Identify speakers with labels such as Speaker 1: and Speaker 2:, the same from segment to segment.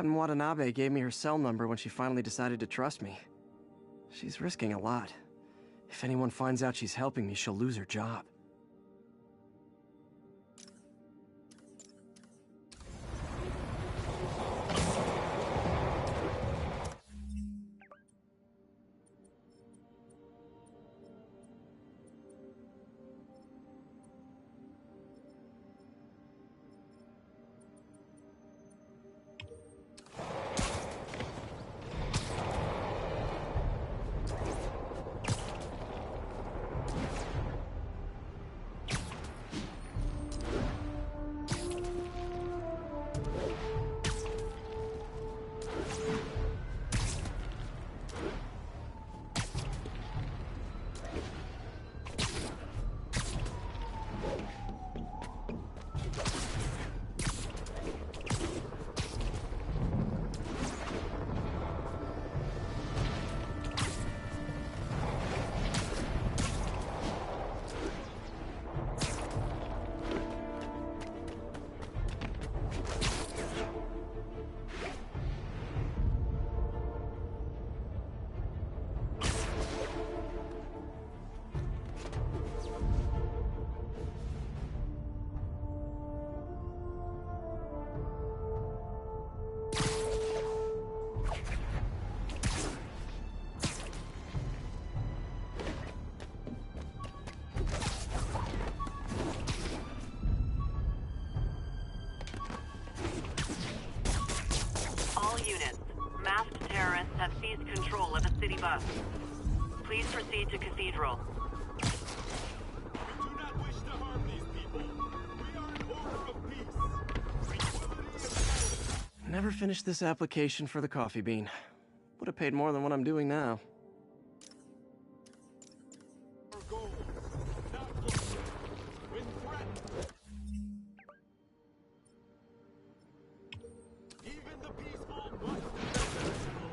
Speaker 1: Captain Watanabe gave me her cell number when she finally decided to trust me. She's risking a lot. If anyone finds out she's helping me, she'll lose her job.
Speaker 2: Masked terrorists have seized control of a city bus. Please proceed to Cathedral.
Speaker 3: We do not wish to harm these people. We are an order of peace. Tranquility and silence.
Speaker 1: Never finished this application for the coffee bean. Would have paid more than what I'm doing now.
Speaker 3: Our goals, not goals. When threatened. Even the peaceful must defend themselves.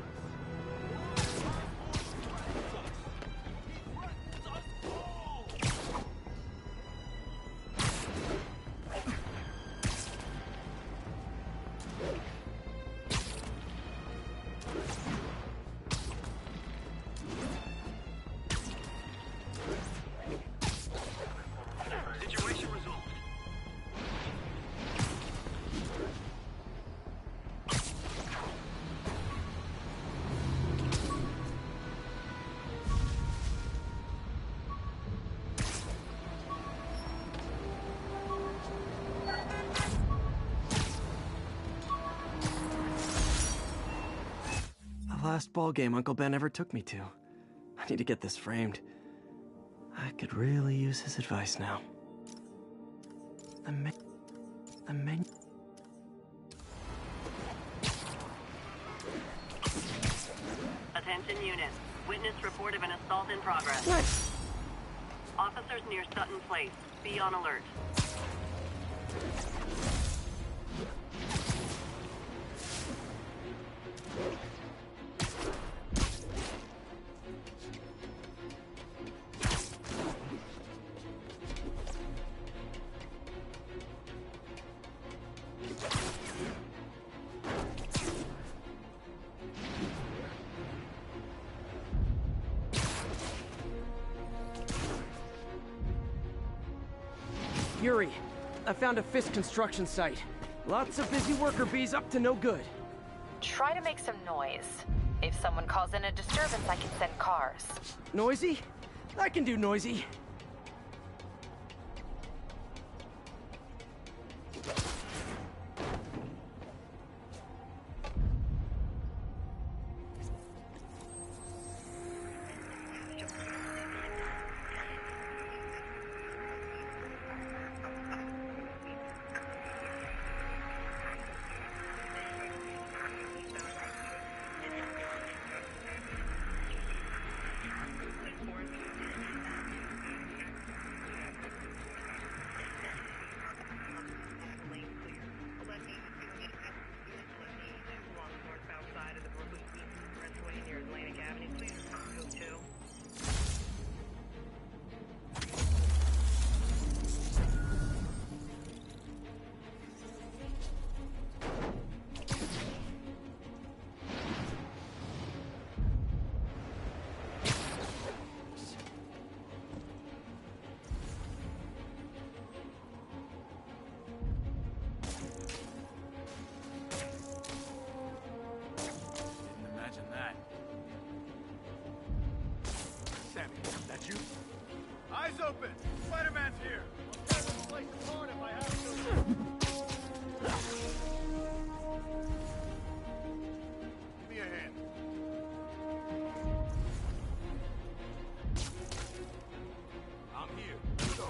Speaker 1: The last ball game Uncle Ben ever took me to. I need to get this framed. I could really use his advice now. The menu.
Speaker 2: Attention units. Witness report of an assault in progress.
Speaker 1: Nice.
Speaker 2: Officers near Sutton Place. Be on alert.
Speaker 1: Yuri, I found a Fisk construction site. Lots of busy worker bees up to no good.
Speaker 4: Try to make some noise. If someone calls in a disturbance, I can send cars.
Speaker 1: Noisy? I can do noisy.
Speaker 3: open! Spider-Man's here! I'll tear this place apart if I have to. Give me a hand. I'm here. Let's go.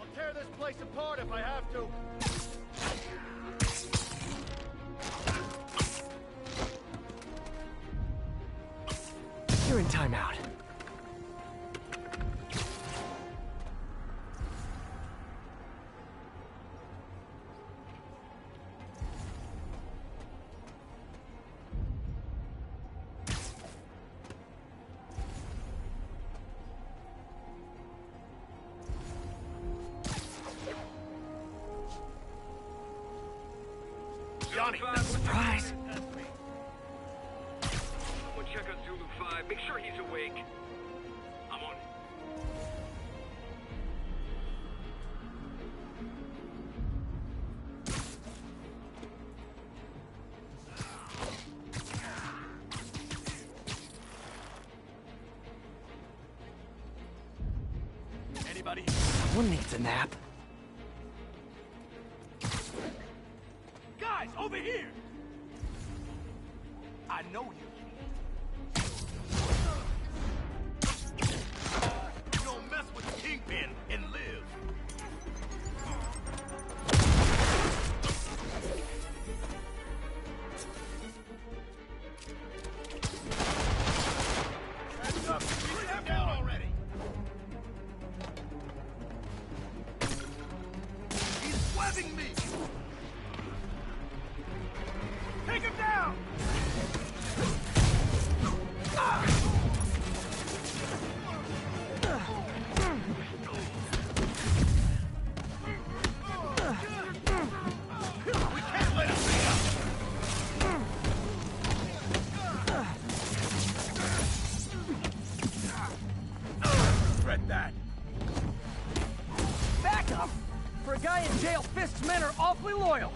Speaker 3: I'll tear this place apart if I have to.
Speaker 1: You're in timeout.
Speaker 3: Johnny!
Speaker 1: Surprise!
Speaker 5: Someone check on Zulu 5. Make sure he's awake. I'm on.
Speaker 3: Anybody?
Speaker 1: One needs a nap.
Speaker 3: Guys, over here! I know you. You don't mess with the Kingpin and live. Hands up! Put him down already! He's webbing me! Take him down! We can't let him beat us! Threat that!
Speaker 1: Back up! For a guy in jail, Fist's men are awfully loyal.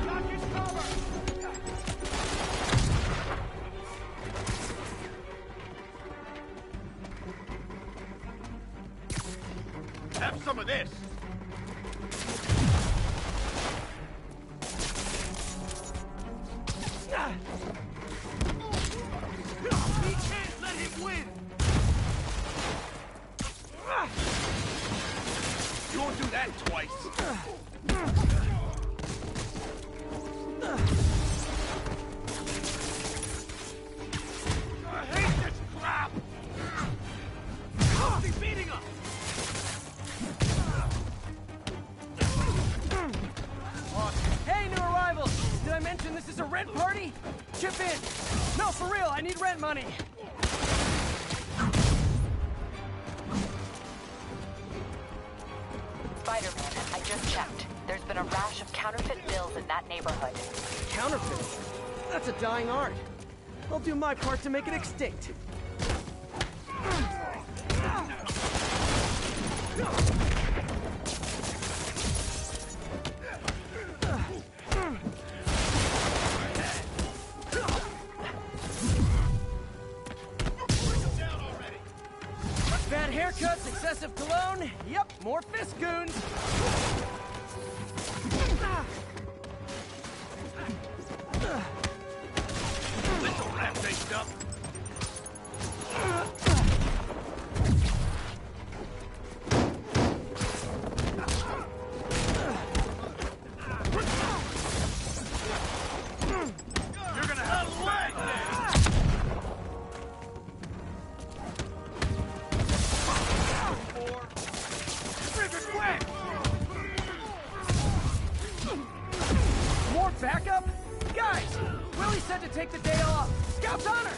Speaker 3: Got his cover! Have some of this! We can't let him win! You won't do that twice! I hate this crap! He's beating us!
Speaker 1: Hey, new arrivals! Did I mention this is a rent party? Chip in! No, for real, I need rent money!
Speaker 4: Spider-Man, I just checked. There's been a rash of counterfeit bills in that neighborhood.
Speaker 1: Counterfeit? That's a dying art. I'll do my part to make it extinct. Bad haircuts, excessive cologne. Yep, more fist goons.
Speaker 3: Little rat-faced up! You're gonna have a bag day! Ribbon wet!
Speaker 1: More backup? Guys, Willie said to take the day off. Scout's honor!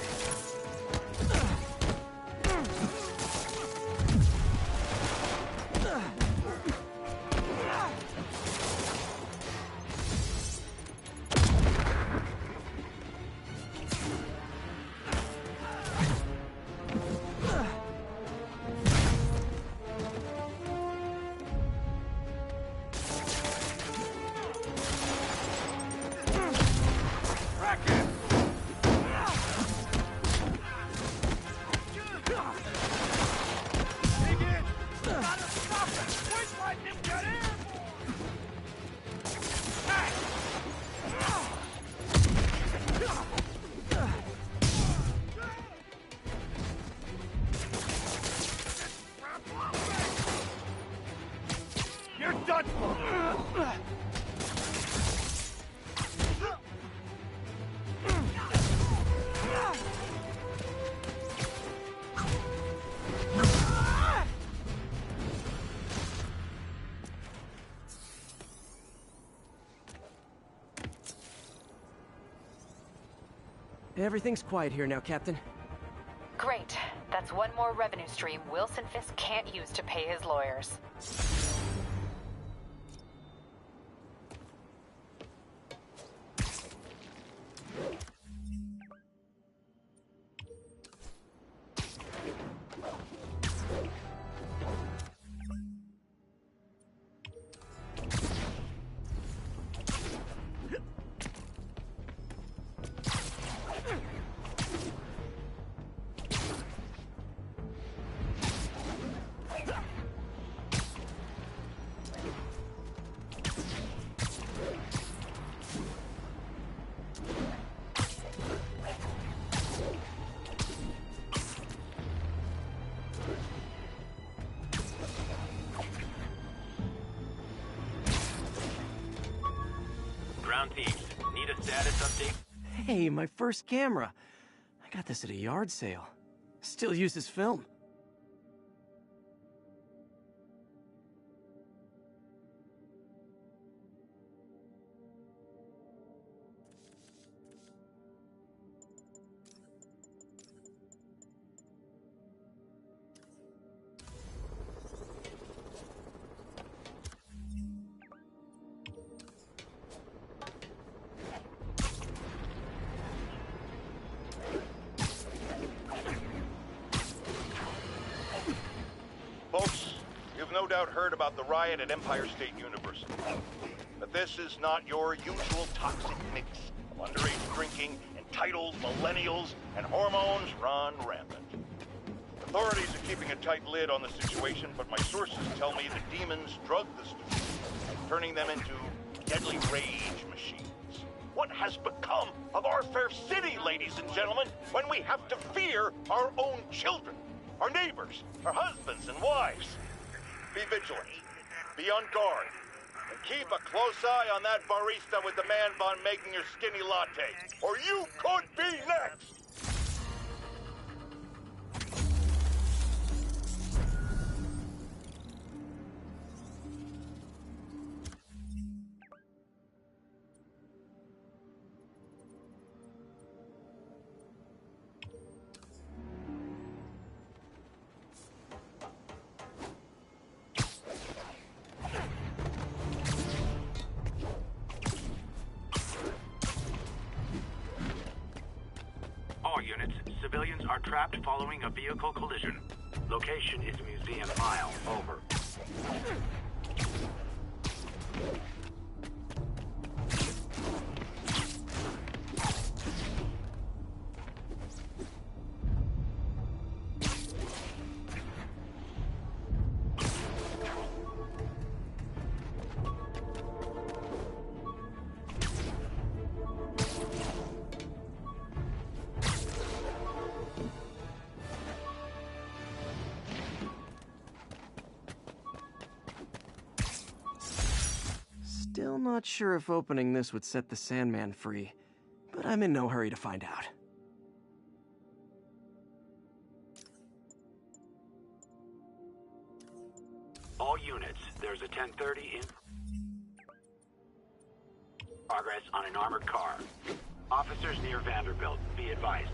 Speaker 1: Everything's quiet here now, Captain.
Speaker 4: Great. That's one more revenue stream Wilson Fisk can't use to pay his lawyers.
Speaker 3: Ground teams, need a status update?
Speaker 1: Hey, my first camera. I got this at a yard sale. Still uses film.
Speaker 6: Folks, you've no doubt heard about the riot at Empire State University. But this is not your usual toxic mix of underage drinking, entitled millennials, and hormones run rampant. Authorities are keeping a tight lid on the situation, but my sources tell me the demons drug the students, turning them into deadly rage machines. What has become of our fair city, ladies and gentlemen, when we have to fear our own children? Our neighbors, our husbands and wives. Be vigilant, be on guard, and keep a close eye on that barista with the man bun making your skinny latte, or you could be next!
Speaker 7: All units, civilians are trapped following a vehicle collision. Location is Museum Mile. Over.
Speaker 1: Still not sure if opening this would set the Sandman free, but I'm in no hurry to find out.
Speaker 7: All units, there's a 1030 in progress on an armored car. Officers near Vanderbilt, be advised.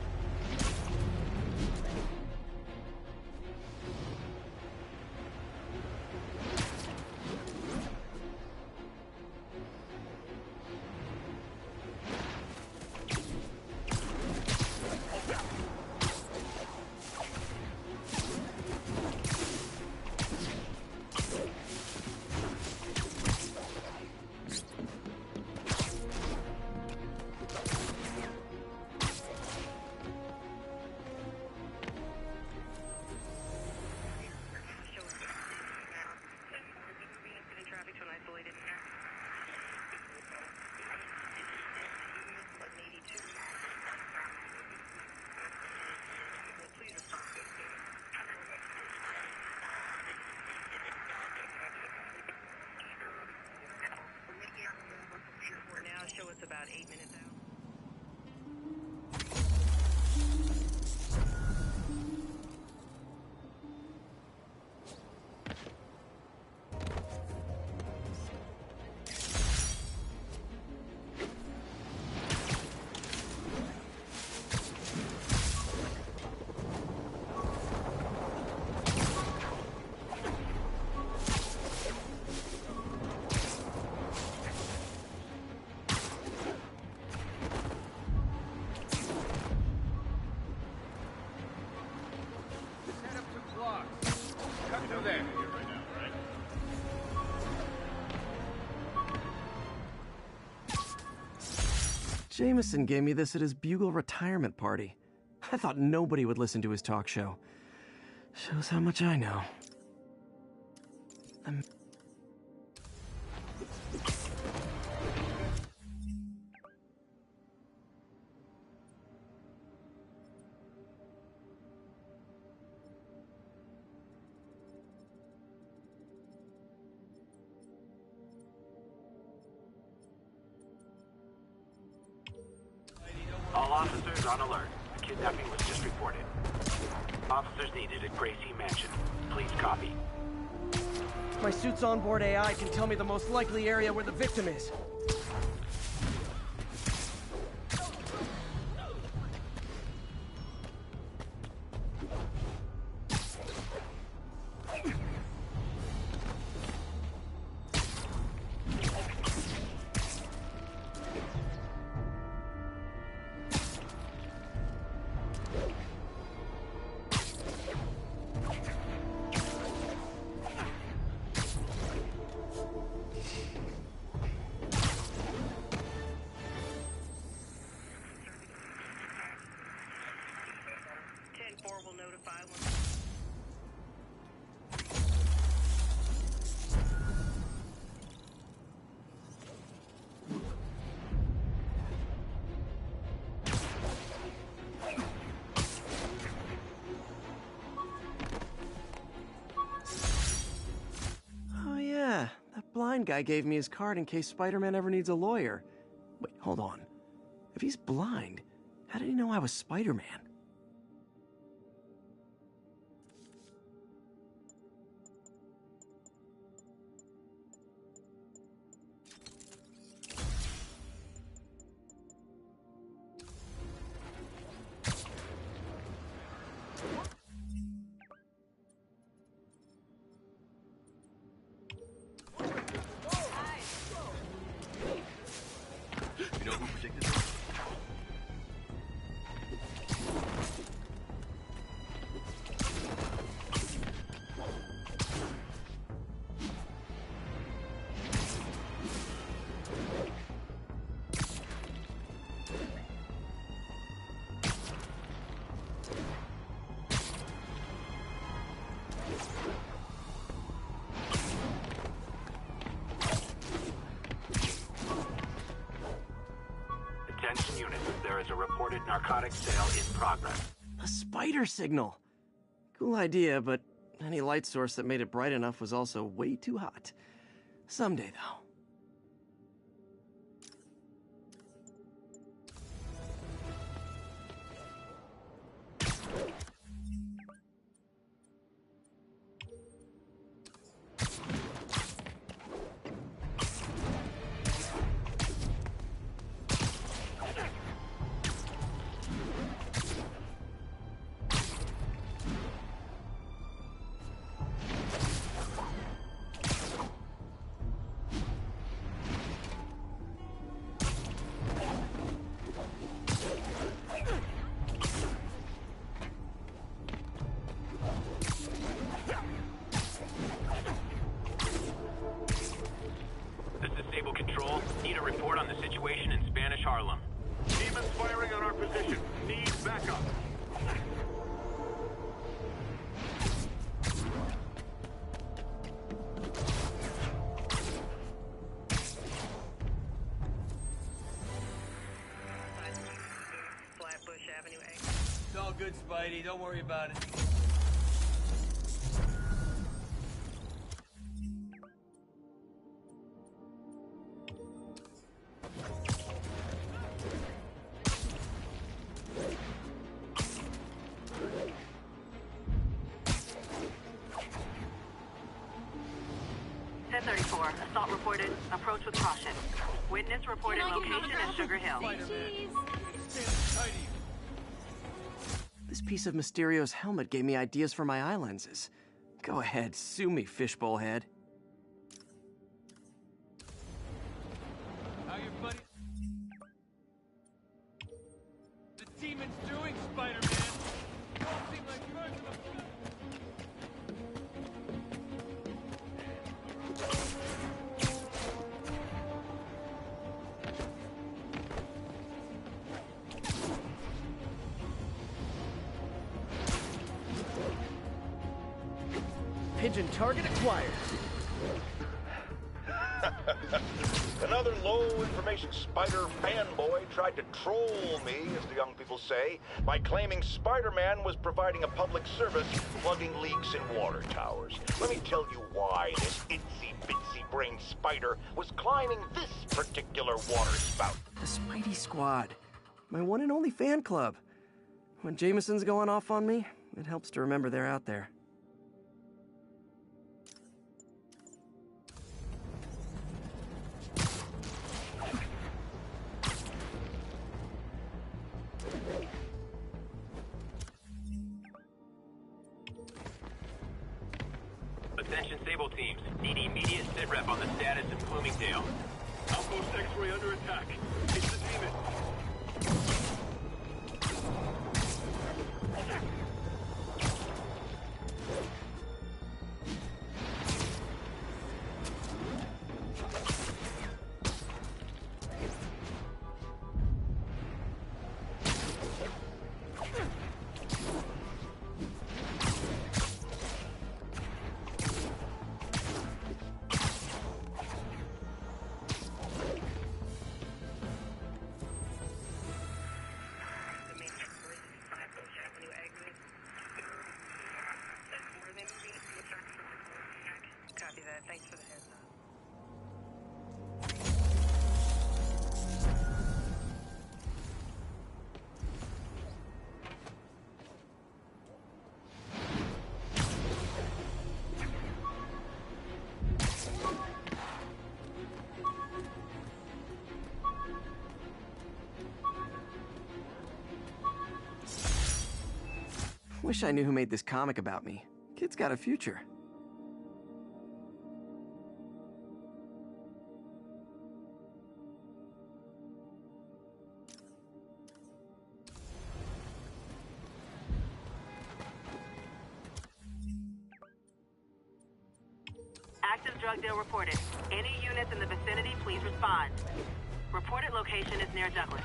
Speaker 2: Show us about 8 minutes out.
Speaker 1: Jameson gave me this at his Bugle retirement party. I thought nobody would listen to his talk show. Shows how much I know.
Speaker 7: All officers on alert. A kidnapping was just reported. Officers needed at Gracie Mansion. Please copy.
Speaker 1: My suit's onboard AI can tell me the most likely area where the victim is.
Speaker 2: Will notify when...
Speaker 1: Oh yeah, that blind guy gave me his card in case Spider-Man ever needs a lawyer. Wait, hold on. If he's blind, how did he know I was Spider-Man?
Speaker 7: Attention units, there is a reported narcotics sale in progress.
Speaker 1: A spider signal! Cool idea, but any light source that made it bright enough was also way too hot. Someday, though.
Speaker 7: This is Sable Control. Need a report on the situation in Spanish Harlem.
Speaker 3: Demons firing on our position. Need backup.
Speaker 2: Flatbush Avenue A.
Speaker 8: It's all good, Spidey. Don't worry about it.
Speaker 2: Assault reported. Approach with caution. Witness reported location at Sugar Hill.
Speaker 1: This piece of Mysterio's helmet gave me ideas for my eye lenses. Go ahead, sue me, fishbowl head.
Speaker 8: How your buddy? The demon's doing, Spider-Man. Don't seem like birds of a...
Speaker 1: pigeon target acquired.
Speaker 6: Another low-information spider fanboy tried to troll me, as the young people say, by claiming Spider-Man was providing a public service plugging leaks in water towers. Let me tell you why this itsy-bitsy-brained spider was climbing this particular water spout.
Speaker 1: The Spidey Squad. My one and only fan club. When Jameson's going off on me, it helps to remember they're out there.
Speaker 7: Attention Sable teams. Need immediate sit rep on the status in Bloomingdale.
Speaker 5: Outpost X-ray under attack. It's the demon.
Speaker 2: Copy that. Thanks for the heads up.
Speaker 1: Wish I knew who made this comic about me. Kid's got a future.
Speaker 2: Active drug deal reported. Any units in the vicinity, please respond. Reported location is near Douglas.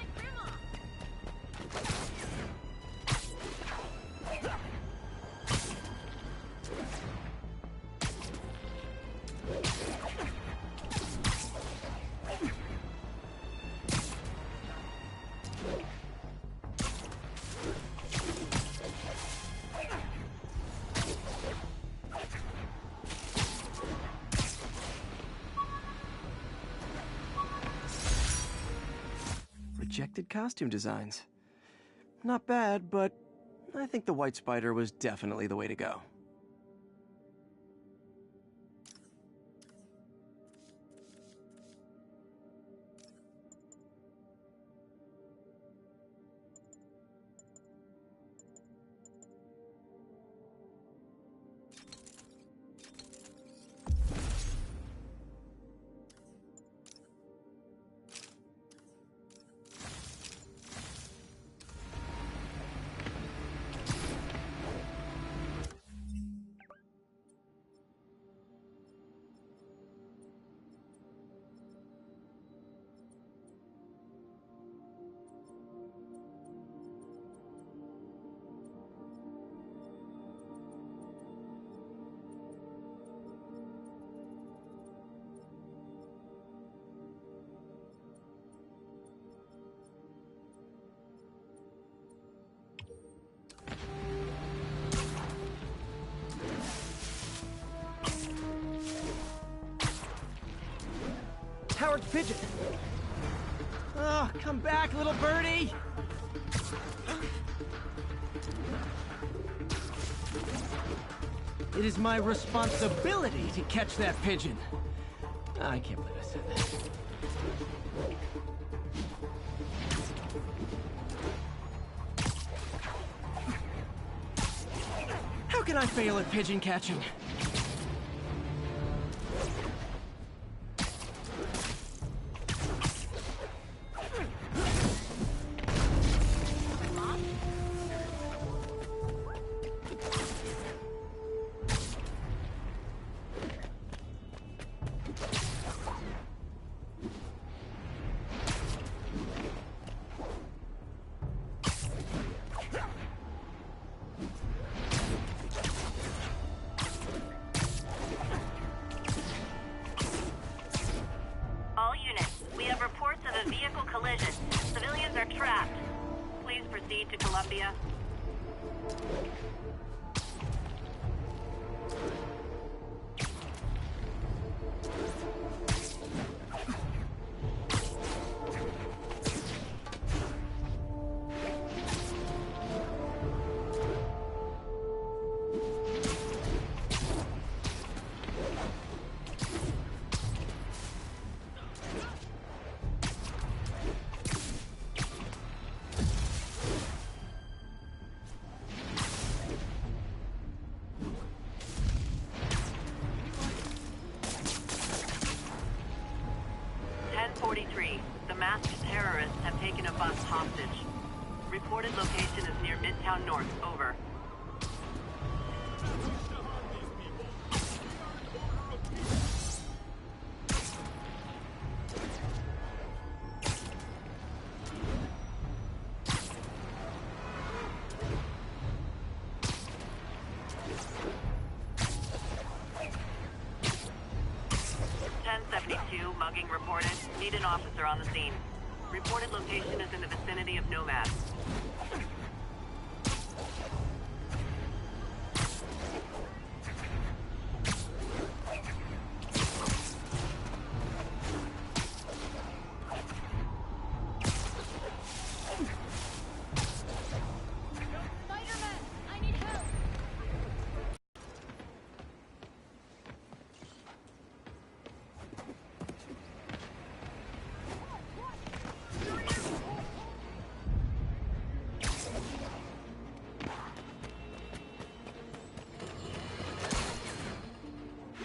Speaker 1: Rejected costume designs. Not bad, but I think the White Spider was definitely the way to go. Howard's pigeon. Oh, come back, little birdie! It is my responsibility to catch that pigeon. I can't believe I said that. How can I fail at pigeon catching?
Speaker 2: proceed to Columbia. The masked terrorists have taken a bus hostage. Reported location is near Midtown North. Over. Mugging reported. Need an officer on the scene. Reported location is in the vicinity of Nomad.
Speaker 9: Spiderman, I need help.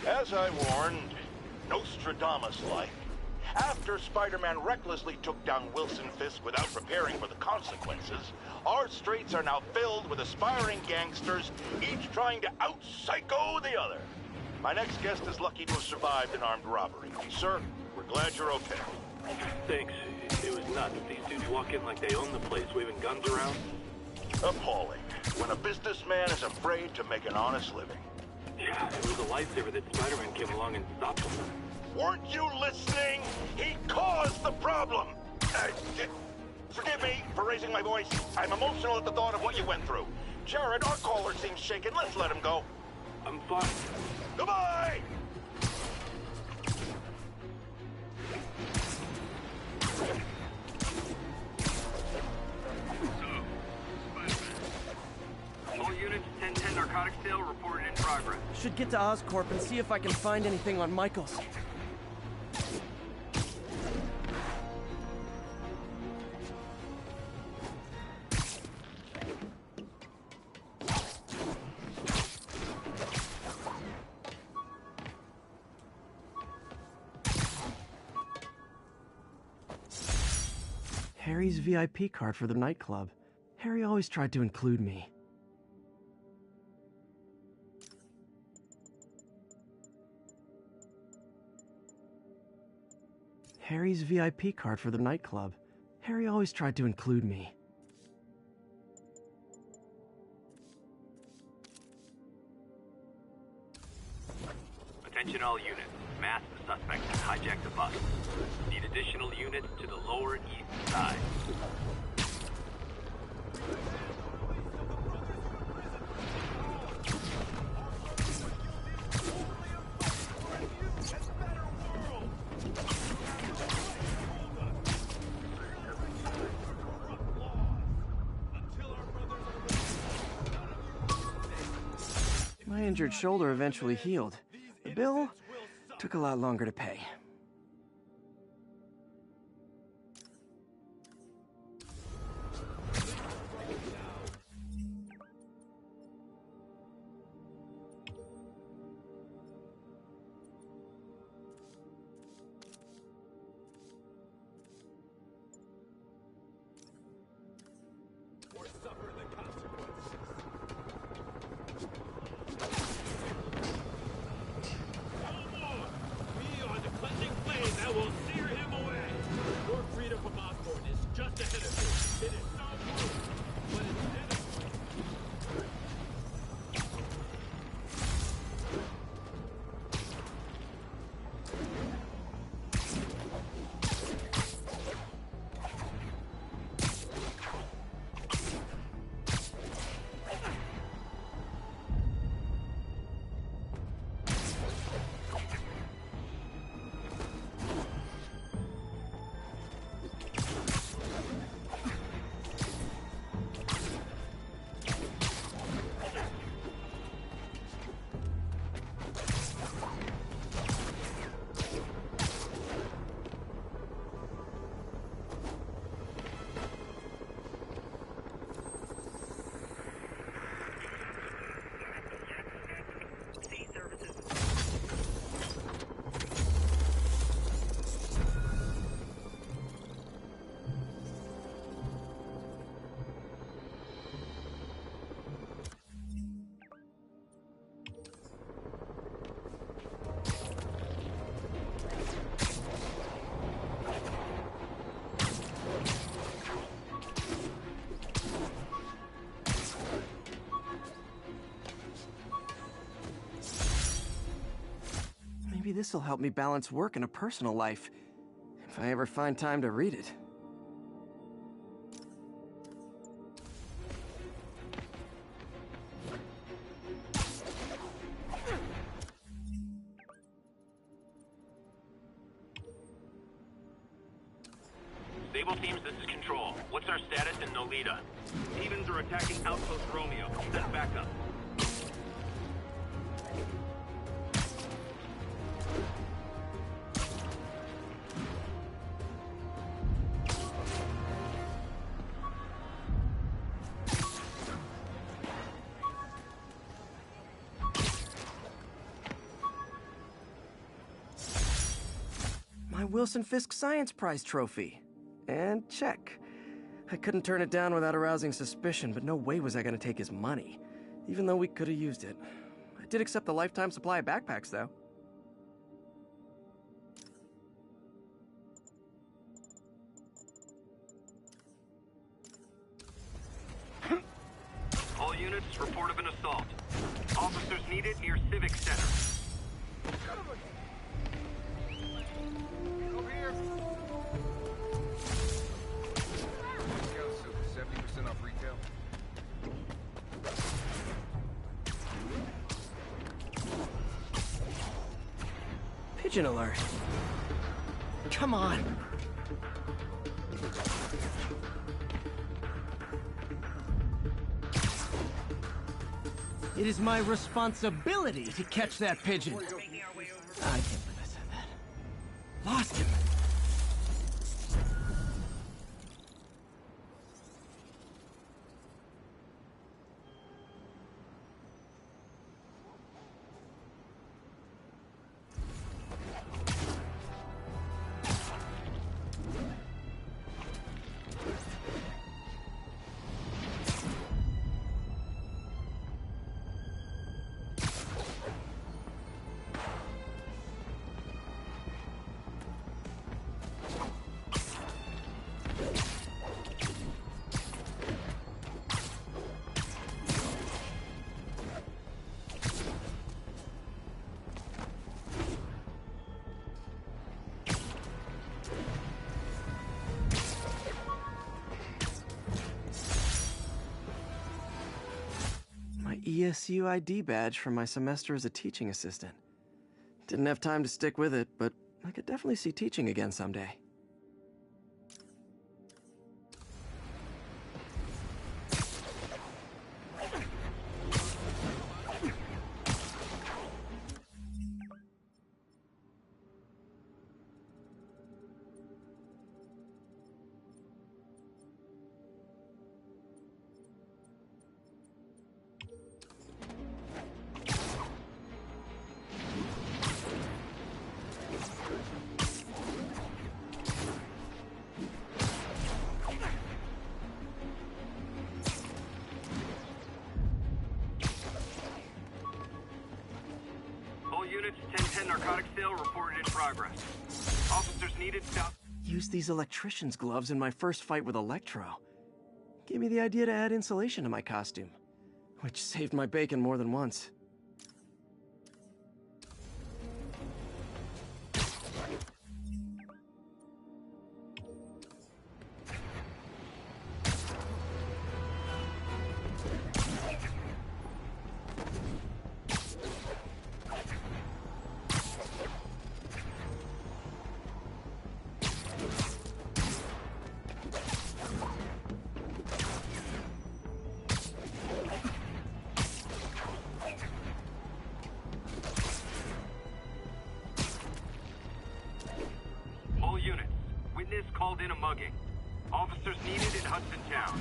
Speaker 6: As I warned, Nostradamus-like, after Spider-Man recklessly took down Wilson Fisk without preparing for the consequences, our streets are now filled with aspiring gangsters, each trying to out-psycho the other. My next guest is lucky to have survived an armed robbery. Sir, we're glad you're okay.
Speaker 7: Thanks. It was nuts. These dudes walk in like they own the place, waving guns around.
Speaker 6: Appalling. When a businessman is afraid to make an honest living.
Speaker 7: Yeah, it was a lifesaver that Spider-Man came along and stopped him.
Speaker 6: Weren't you listening? He caused the problem! Forgive me for raising my voice. I'm emotional at the thought of what you went through. Jared, our caller seems shaken. Let's let him go.
Speaker 7: I'm fine.
Speaker 6: Goodbye!
Speaker 5: All units, 1010 narcotics sale reported in progress.
Speaker 1: Should get to Oscorp and see if I can find anything on Michaels. Harry's VIP card for the nightclub. Harry always tried to include me. Harry's VIP card for the nightclub. Harry always tried to include me.
Speaker 5: Attention all units. Masked suspect has hijacked the bus. Need additional units to the lower east side.
Speaker 1: My injured shoulder eventually healed. The bill took a lot longer to pay.
Speaker 3: Or suffer the consequences. We are the
Speaker 1: this'll help me balance work and a personal life, if I ever find time to read it.
Speaker 5: Stable teams, this is Control. What's our status in Nolita? Demons are attacking Outpost Romeo. Send backup.
Speaker 1: My Wilson Fisk Science Prize trophy. And check. I couldn't turn it down without arousing suspicion, but no way was I gonna take his money, even though we could have used it. I did accept the lifetime supply of backpacks, though.
Speaker 5: All units, report of an assault. Officers needed near Civic Center.
Speaker 3: Over here. Discount soup, 70% off retail.
Speaker 1: Pigeon alert. Come on. It is my responsibility to catch that pigeon. I can't believe I said that. Lost him. ESU ID badge from my semester as a teaching assistant. Didn't have time to stick with it, but I could definitely see teaching again someday.
Speaker 5: Units, 1010 narcotic sale reported in progress. Officers needed south.
Speaker 1: Used these electrician's gloves in my first fight with Electro. Gave me the idea to add insulation to my costume, which saved my bacon more than once.
Speaker 5: Called in a mugging. Officers needed in Hudson Town.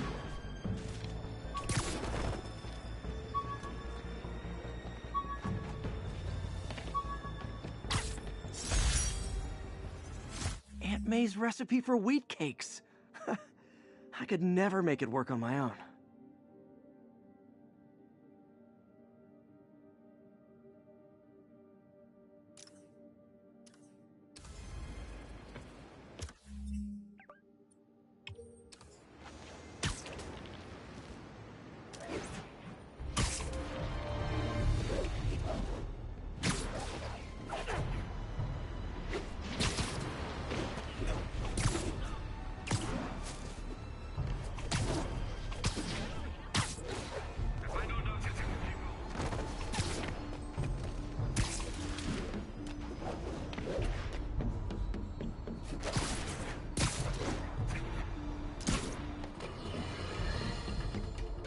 Speaker 1: Aunt May's recipe for wheat cakes. I could never make it work on my own.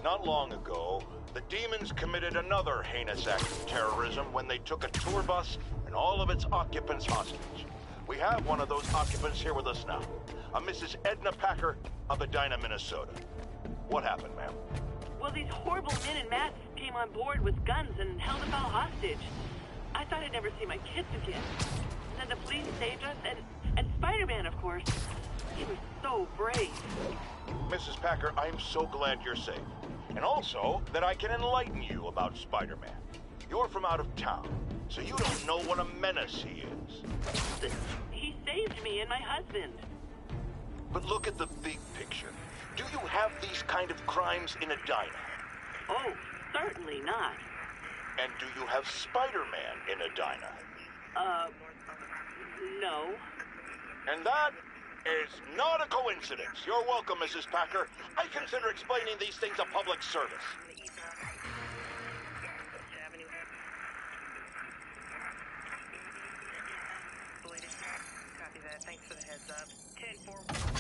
Speaker 6: Not long ago, the demons committed another heinous act of terrorism when they took a tour bus and all of its occupants hostage. We have one of those occupants here with us now, a Mrs. Edna Packer of Edina, Minnesota. What happened, ma'am?
Speaker 2: Well, these horrible men in masks came on board with guns and held us all hostage. I thought I'd never see my kids again. And then the police saved us, and Spider-Man, of course. He was so brave.
Speaker 6: Mrs. Packer, I'm so glad you're safe. And also that I can enlighten you about Spider-Man. You're from out of town, so you don't know what a menace he is.
Speaker 2: He saved me and my husband.
Speaker 6: But look at the big picture. Do you have these kind of crimes in Edina?
Speaker 2: Oh, certainly not.
Speaker 6: And do you have Spider-Man in Edina?
Speaker 2: No.
Speaker 6: And that is not a coincidence. You're welcome, Mrs. Packer. I consider explaining these things a public service.
Speaker 2: Copy that. Thanks for the heads up. 10-4.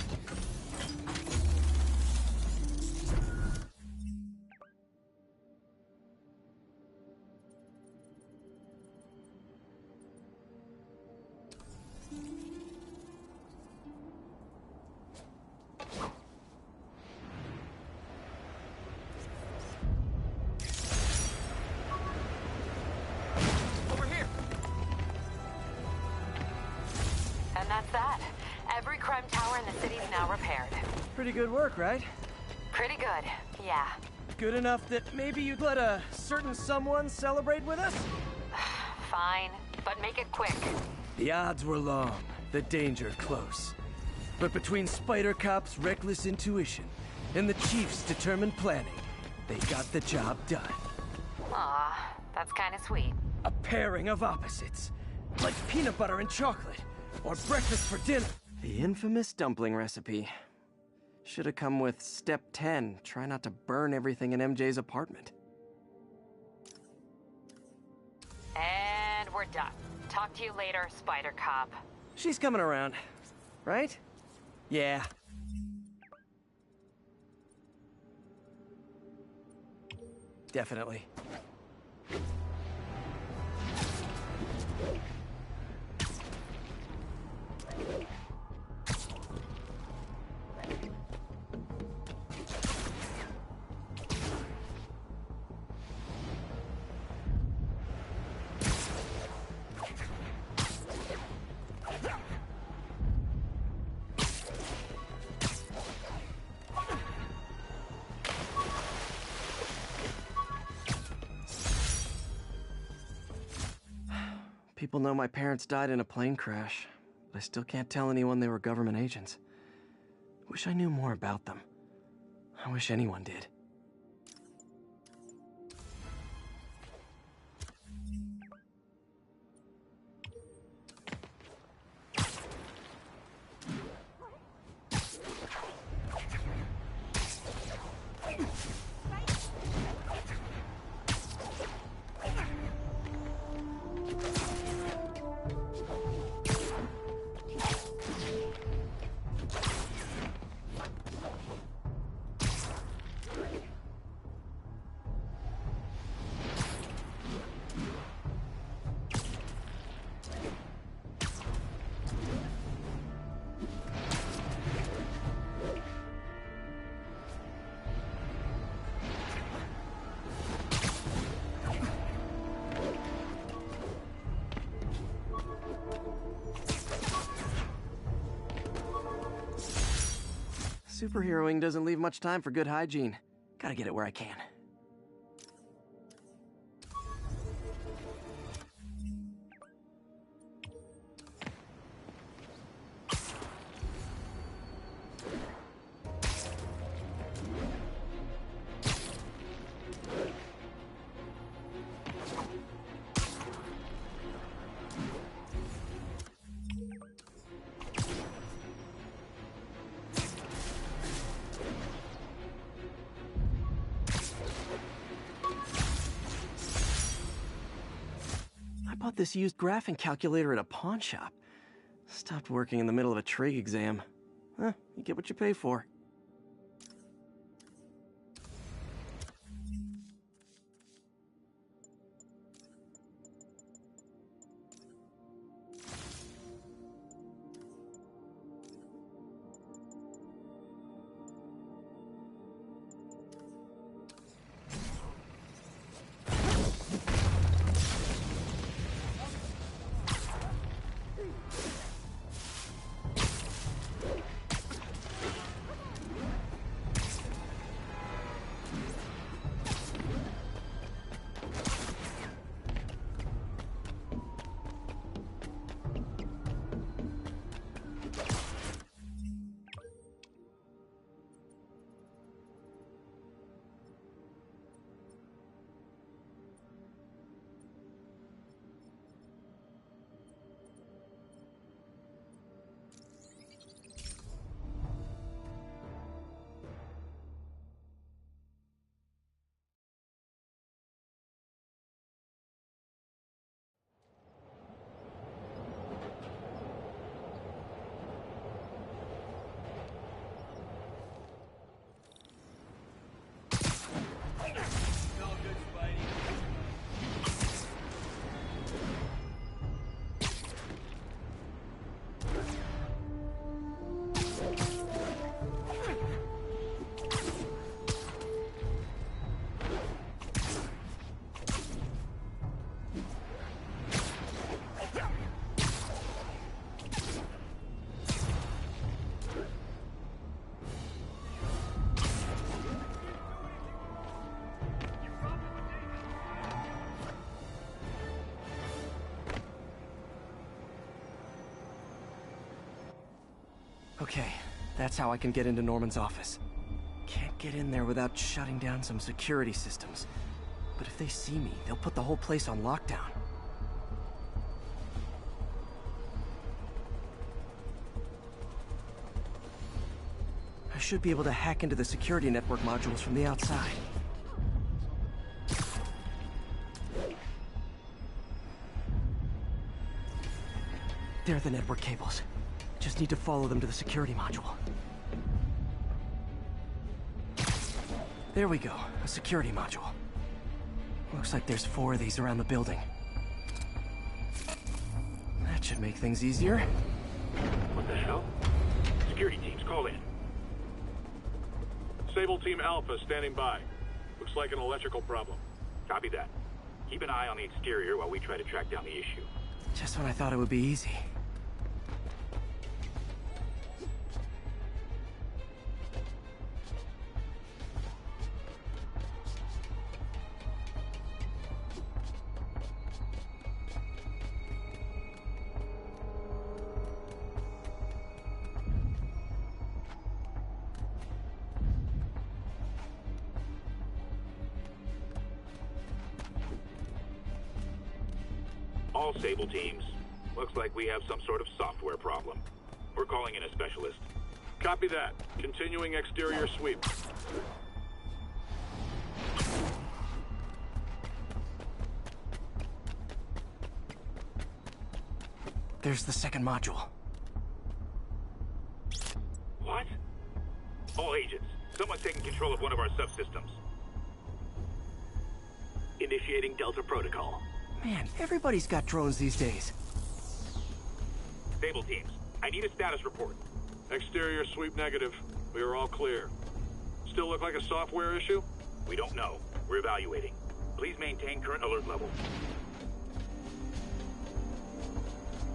Speaker 4: That's that. Every crime tower in the city is now repaired.
Speaker 1: Pretty good work, right?
Speaker 4: Pretty good, yeah.
Speaker 1: Good enough that maybe you'd let a certain someone celebrate with us?
Speaker 4: Fine, but make it quick.
Speaker 1: The odds were long, the danger close. But between Spider Cop's reckless intuition and the Chief's determined planning, they got the job done.
Speaker 4: Aw, that's kind of sweet.
Speaker 1: A pairing of opposites, like peanut butter and chocolate, or breakfast for dinner. The infamous dumpling recipe. Should have come with step 10, try not to burn everything in MJ's apartment.
Speaker 4: And we're done. Talk to you later, Spider Cop.
Speaker 1: She's coming around, right? Yeah. Definitely. People know my parents died in a plane crash, but I still can't tell anyone they were government agents. Wish I knew more about them. I wish anyone did. Superheroing doesn't leave much time for good hygiene. Gotta get it where I can. I bought this used graphing calculator at a pawn shop. Stopped working in the middle of a trig exam. Huh, you get what you pay for. Okay, that's how I can get into Norman's office. Can't get in there without shutting down some security systems. But if they see me, they'll put the whole place on lockdown. I should be able to hack into the security network modules from the outside. There are the network cables. Just need to follow them to the security module. There we go, a security module. Looks like there's 4 of these around the building. That should make things easier.
Speaker 7: What the hell? Security teams, call in.
Speaker 10: Sable Team Alpha standing by. Looks like an electrical problem.
Speaker 7: Copy that. Keep an eye on the exterior while we try to track down the issue.
Speaker 1: Just when I thought it would be easy.
Speaker 7: All Sable teams. Looks like we have some sort of software problem. We're calling in a specialist.
Speaker 10: Copy that. Continuing exterior sweep.
Speaker 1: There's the second module.
Speaker 7: What? All agents, someone's taking control of one of our subsystems.
Speaker 5: Initiating Delta Protocol.
Speaker 1: Man, everybody's got drones these days.
Speaker 7: Sable teams, I need a status report.
Speaker 10: Exterior sweep negative. We are all clear. Still look like a software issue?
Speaker 7: We don't know. We're evaluating. Please maintain current alert level.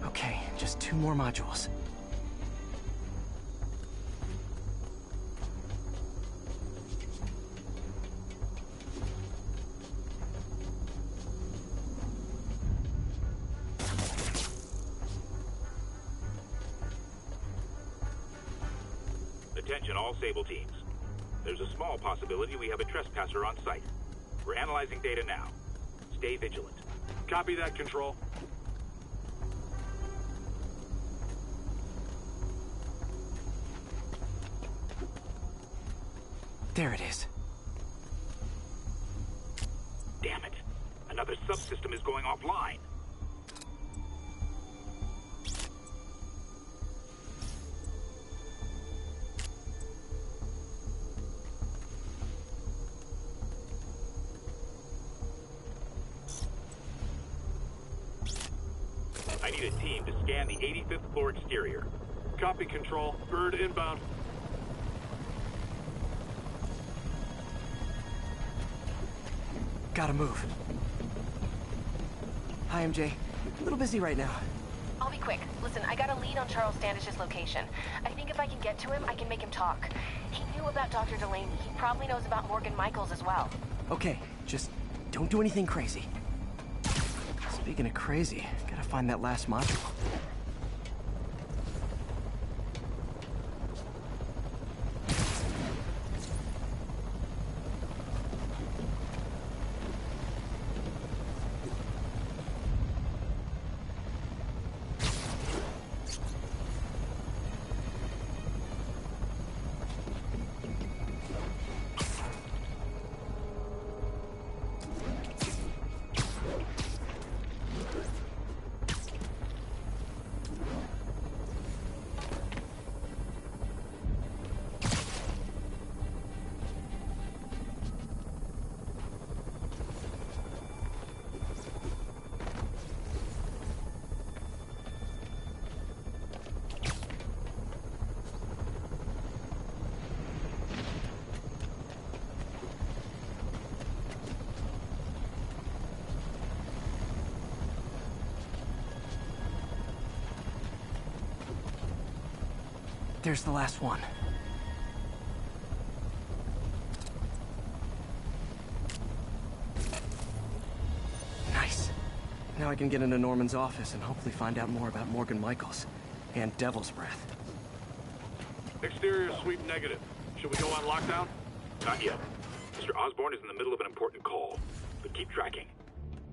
Speaker 1: Okay, just 2 more modules.
Speaker 7: Attention all Sable teams. There's a small possibility we have a trespasser on site. We're analyzing data now. Stay vigilant.
Speaker 10: Copy that, Control.
Speaker 1: There it is.
Speaker 7: Damn it. Another subsystem is going offline. I need a team to scan the 85th floor exterior.
Speaker 10: Copy, Control. Bird inbound.
Speaker 1: Gotta move. Hi, MJ. A little busy right now.
Speaker 4: I'll be quick. Listen, I got a lead on Charles Standish's location. I think if I can get to him, I can make him talk. He knew about Dr. Delaney. He probably knows about Morgan Michaels as well.
Speaker 1: Okay, just don't do anything crazy. Speaking of crazy, gotta find that last module. There's the last one. Nice. Now I can get into Norman's office and hopefully find out more about Morgan Michaels and Devil's Breath.
Speaker 10: Exterior sweep negative. Should we go on lockdown?
Speaker 7: Not yet. Mr. Osborn is in the middle of an important call, but keep tracking.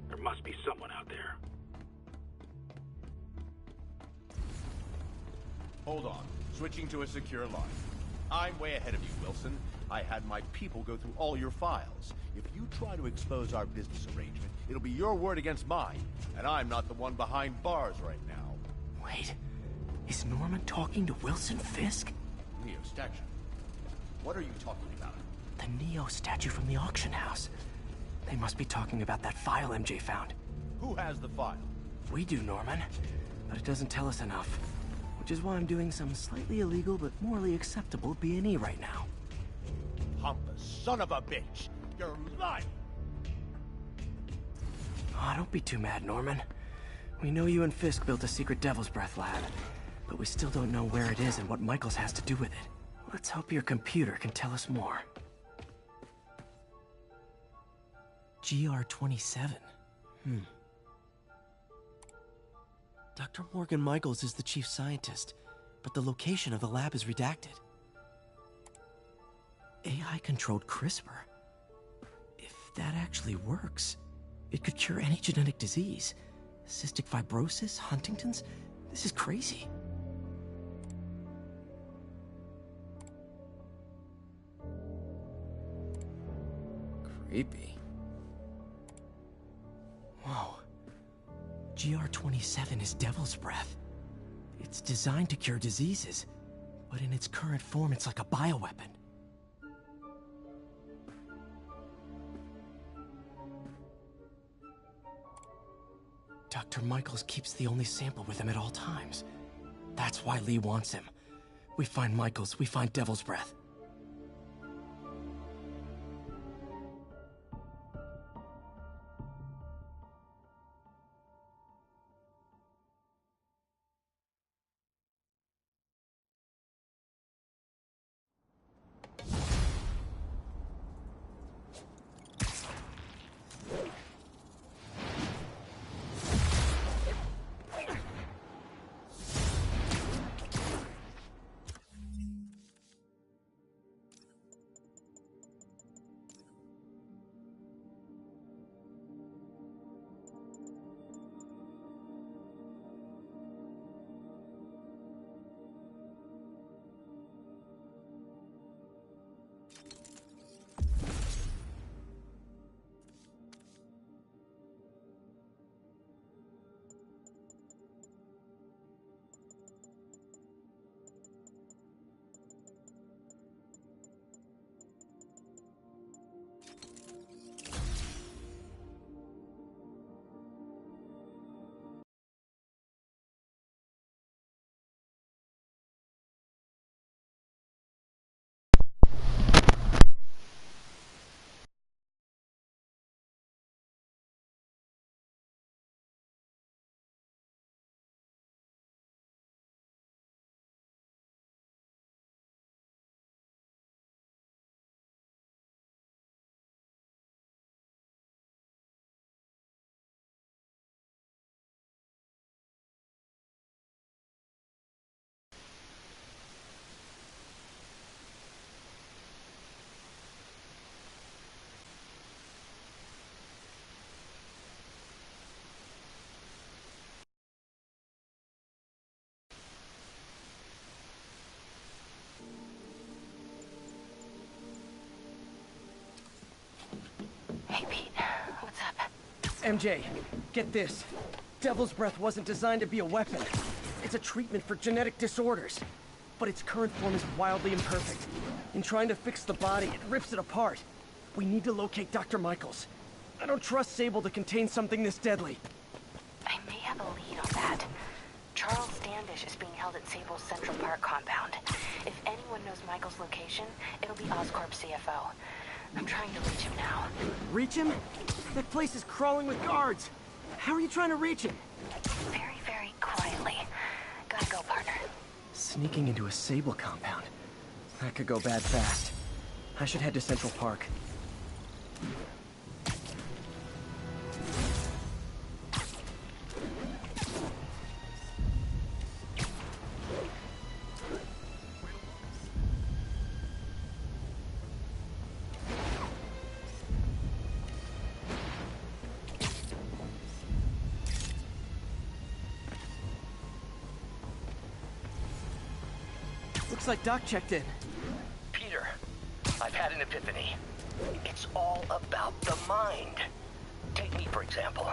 Speaker 7: There must be someone out there.
Speaker 11: Hold on. Switching to a secure line. I'm way ahead of you, Wilson. I had my people go through all your files. If you try to expose our business arrangement, it'll be your word against mine, and I'm not the one behind bars right now.
Speaker 1: Wait, is Norman talking to Wilson Fisk?
Speaker 11: Neo statue. What are you talking about?
Speaker 1: The Neo statue from the auction house. They must be talking about that file MJ found.
Speaker 11: Who has the file?
Speaker 1: We do, Norman. But it doesn't tell us enough. Which is why I'm doing some slightly illegal but morally acceptable B&E right now.
Speaker 11: Pompous son of a bitch! You're lying!
Speaker 1: Oh, don't be too mad, Norman. We know you and Fisk built a secret Devil's Breath lab, but we still don't know where it is and what Michaels has to do with it. Let's hope your computer can tell us more. GR-27. Dr. Morgan Michaels is the chief scientist, but the location of the lab is redacted. AI-controlled CRISPR. If that actually works, it could cure any genetic disease. Cystic fibrosis, Huntington's. This is crazy. Creepy. Whoa. GR-27 is Devil's Breath. It's designed to cure diseases, but in its current form, it's like a bioweapon. Dr. Michaels keeps the only sample with him at all times. That's why Lee wants him. We find Michaels, we find Devil's Breath.
Speaker 4: Hey, Pete. What's up?
Speaker 1: MJ, get this. Devil's Breath wasn't designed to be a weapon. It's a treatment for genetic disorders. But its current form is wildly imperfect. In trying to fix the body, it rips it apart. We need to locate Dr. Michaels. I don't trust Sable to contain something this deadly.
Speaker 4: I may have a lead on that. Charles Standish is being held at Sable's Central Park compound. If anyone knows Michael's location, it'll be Oscorp's CFO. I'm trying to reach him now.
Speaker 1: Reach him? That place is crawling with guards. How are you trying to reach him?
Speaker 4: Very, very quietly. Gotta go, partner.
Speaker 1: Sneaking into a Sable compound. That could go bad fast. I should head to Central Park. Looks like Doc checked in.
Speaker 12: Peter, I've had an epiphany. It's all about the mind. Take me, for example.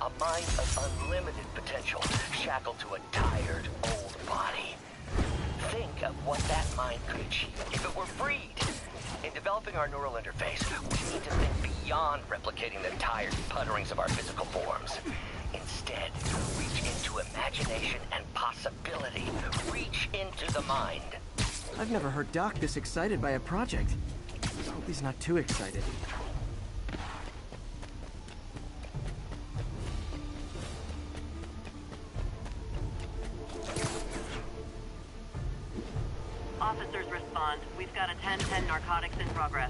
Speaker 12: A mind of unlimited potential, shackled to a tired, old body. Think of what that mind could achieve if it were freed. In developing our neural interface, we need to think beyond replicating the tired putterings of our physical forms. Instead, reach into imagination and possibility. Reach into the mind.
Speaker 1: I've never heard Doc this excited by a project. I hope he's not too excited.
Speaker 2: Officers respond. We've got a 10-10 narcotics in progress.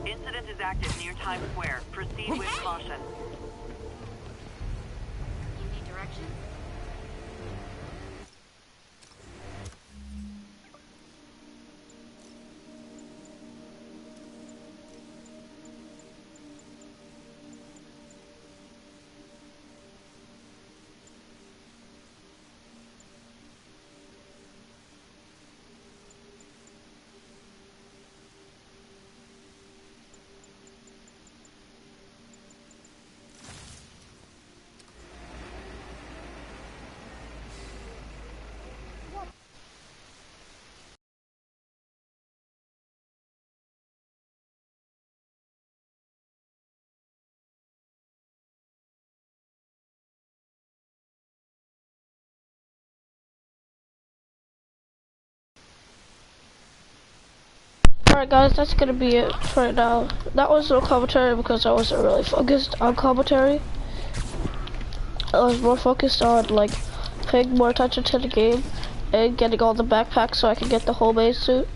Speaker 2: Incident is active near Times Square. Proceed with caution.
Speaker 9: You need directions?
Speaker 13: Alright guys, that's gonna be it for right now. That was no commentary because I wasn't really focused on commentary. I was more focused on like paying more attention to the game and getting all the backpacks so I can get the whole maze suit.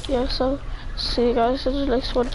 Speaker 13: Yeah, so see you guys in the next one.